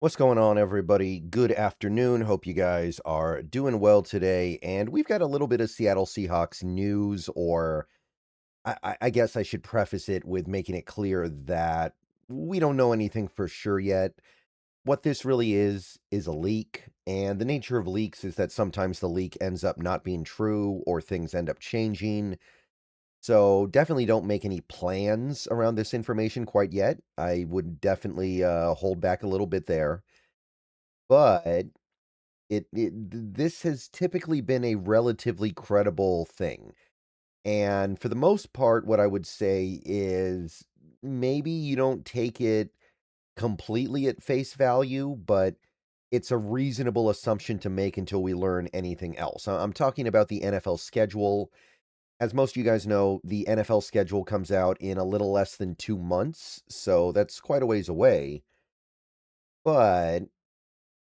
What's going on, everybody? Good afternoon. Hope you guys are doing well today. And we've got a little bit of Seattle Seahawks news, or I guess I should preface it with making it clear that we don't know anything for sure yet. What this really is a leak. And the nature of leaks is that sometimes the leak ends up not being true or things end up changing. So definitely don't make any plans around this information quite yet. I would definitely hold back a little bit there. But this has typically been a relatively credible thing, and for the most part, what I would say is maybe you don't take it completely at face value, but it's a reasonable assumption to make until we learn anything else. I'm talking about the NFL schedule. As most of you guys know, the NFL schedule comes out in a little less than 2 months, so that's quite a ways away, but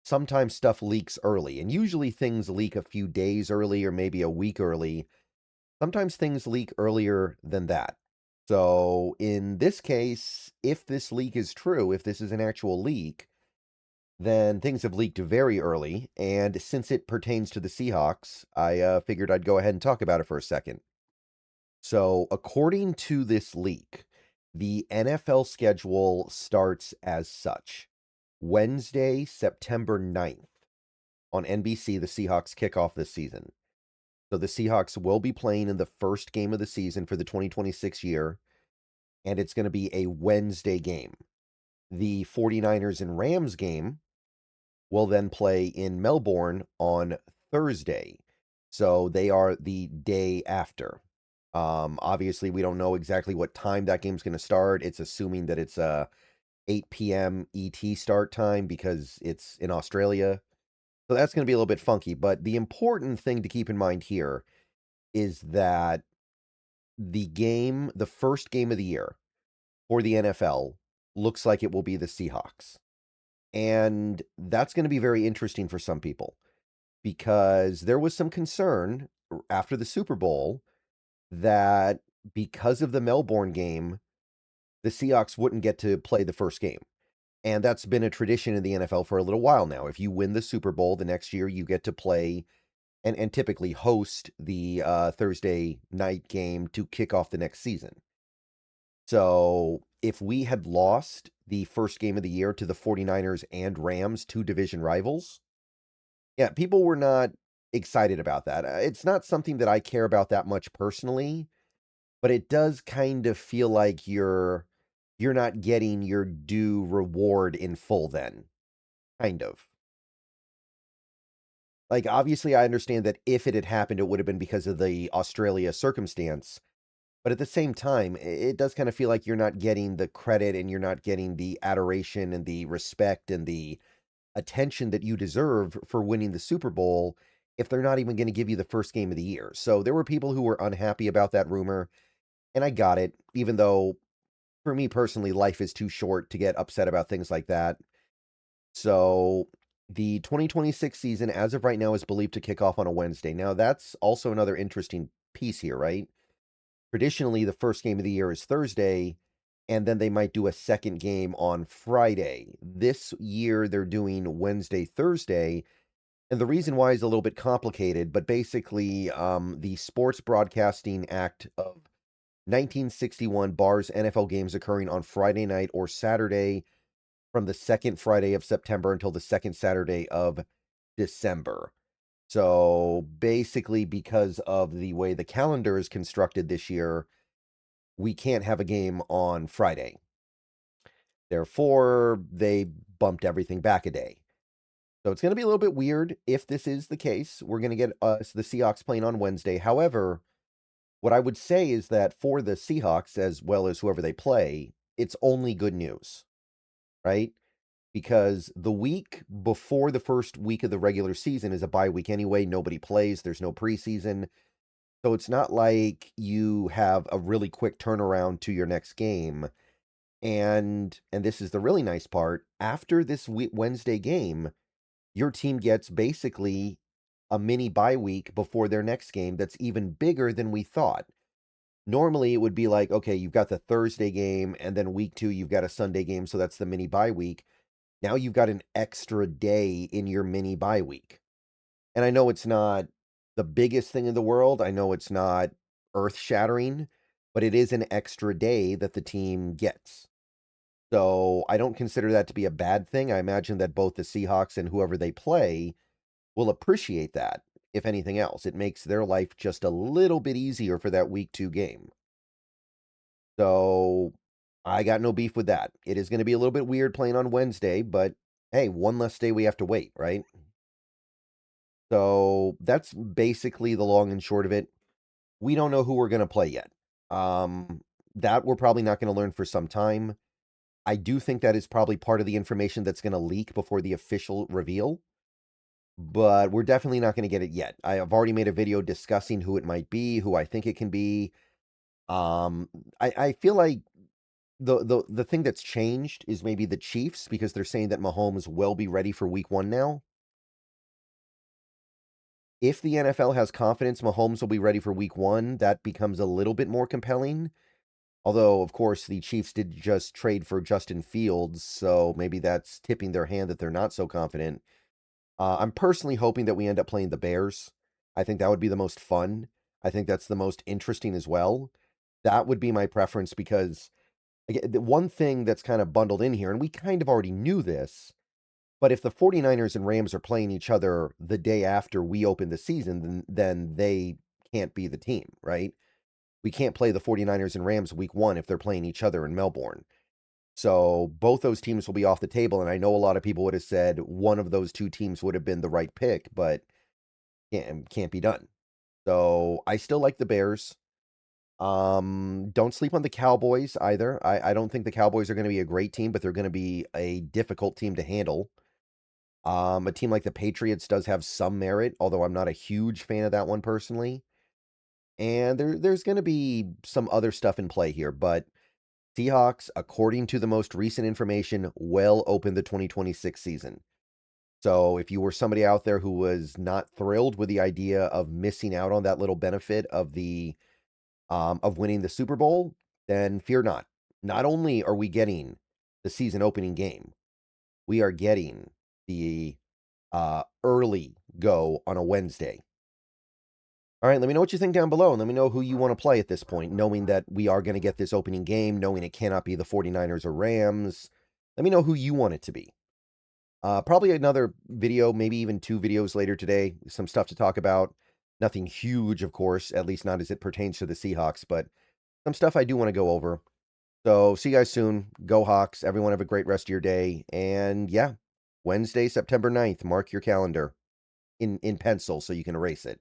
sometimes stuff leaks early, and usually things leak a few days early or maybe a week early. Sometimes things leak earlier than that. So in this case, if this leak is true, if this is an actual leak, then things have leaked very early. And since it pertains to the Seahawks, I figured I'd go ahead and talk about it for a second. So according to this leak, the NFL schedule starts as such. Wednesday, September 9th. On NBC, the Seahawks kick off this season. So the Seahawks will be playing in the first game of the season for the 2026 year, and it's going to be a Wednesday game. The 49ers and Rams game will then play in Melbourne on Thursday. So they are the day after. Obviously, we don't know exactly what time that game's going to start. It's assuming that it's a 8 p.m. ET start time because it's in Australia. So that's going to be a little bit funky, but the important thing to keep in mind here is that the first game of the year for the NFL looks like it will be the Seahawks. And that's going to be very interesting for some people because there was some concern after the Super Bowl that because of the Melbourne game, the Seahawks wouldn't get to play the first game. And that's been a tradition in the NFL for a little while now. If you win the Super Bowl, the next year you get to play and typically host the Thursday night game to kick off the next season. So if we had lost the first game of the year to the 49ers and Rams, two division rivals, yeah, people were not excited about that. It's not something that I care about that much personally, but it does kind of feel like you're not getting your due reward in full then. Kind of. Like, obviously, I understand that if it had happened, it would have been because of the Australia circumstance. But at the same time, it does kind of feel like you're not getting the credit and you're not getting the adoration and the respect and the attention that you deserve for winning the Super Bowl if they're not even going to give you the first game of the year. So there were people who were unhappy about that rumor, and I got it, even though for me personally, life is too short to get upset about things like that. So the 2026 season, as of right now, is believed to kick off on a Wednesday. Now, that's also another interesting piece here, right? Traditionally, the first game of the year is Thursday, and then they might do a second game on Friday. This year, they're doing Wednesday, Thursday, and the reason why is a little bit complicated, but basically, the Sports Broadcasting Act of 1961 bars NFL games occurring on Friday night or Saturday from the second Friday of September until the second Saturday of December. So basically, because of the way the calendar is constructed this year, we can't have a game on Friday. Therefore, they bumped everything back a day. So it's going to be a little bit weird if this is the case. We're going to get the Seahawks playing on Wednesday. However, what I would say is that for the Seahawks, as well as whoever they play, it's only good news, right? Because the week before the first week of the regular season is a bye week anyway. Nobody plays. There's no preseason. So it's not like you have a really quick turnaround to your next game. And this is the really nice part. After this Wednesday game, your team gets basically a mini bye week before their next game that's even bigger than we thought. Normally, it would be like, okay, you've got the Thursday game, and then week 2, you've got a Sunday game, so that's the mini bye week. Now you've got an extra day in your mini bye week. And I know it's not the biggest thing in the world. I know it's not earth-shattering, but it is an extra day that the team gets. So I don't consider that to be a bad thing. I imagine that both the Seahawks and whoever they play will appreciate that, if anything else. It makes their life just a little bit easier for that week 2 game. So I got no beef with that. It is going to be a little bit weird playing on Wednesday, but hey, one less day we have to wait, right? So that's basically the long and short of it. We don't know who we're going to play yet. Um, that we're probably not going to learn for some time. I do think that is probably part of the information that's going to leak before the official reveal, but we're definitely not going to get it yet. I have already made a video discussing who it might be, who I think it can be. Um, I feel like the thing that's changed is maybe the Chiefs because they're saying that Mahomes will be ready for week 1 now. If the NFL has confidence Mahomes will be ready for week 1, that becomes a little bit more compelling. Although, of course, the Chiefs did just trade for Justin Fields, so maybe that's tipping their hand that they're not so confident. I'm personally hoping that we end up playing the Bears. I think that would be the most fun. I think that's the most interesting as well. That would be my preference because again, the one thing that's kind of bundled in here, and we kind of already knew this, but if the 49ers and Rams are playing each other the day after we open the season, then they can't be the team, right? We can't play the 49ers and Rams week 1 if they're playing each other in Melbourne. So both those teams will be off the table, and I know a lot of people would have said one of those 2 teams would have been the right pick, but can't be done. So I still like the Bears. Don't sleep on the Cowboys either. I don't think the Cowboys are going to be a great team, but they're going to be a difficult team to handle. A team like the Patriots does have some merit, although I'm not a huge fan of that one personally. And there's going to be some other stuff in play here, but Seahawks, according to the most recent information, will open the 2026 season. So if you were somebody out there who was not thrilled with the idea of missing out on that little benefit of winning the Super Bowl, then fear not. Not only are we getting the season opening game, we are getting the early go on a Wednesday. All right, let me know what you think down below, and let me know who you want to play at this point, knowing that we are going to get this opening game, knowing it cannot be the 49ers or Rams. Let me know who you want it to be. Probably another video, maybe even 2 videos later today, some stuff to talk about. Nothing huge, of course, at least not as it pertains to the Seahawks, but some stuff I do want to go over. So see you guys soon. Go Hawks. Everyone have a great rest of your day. And yeah, Wednesday, September 9th, mark your calendar in pencil so you can erase it.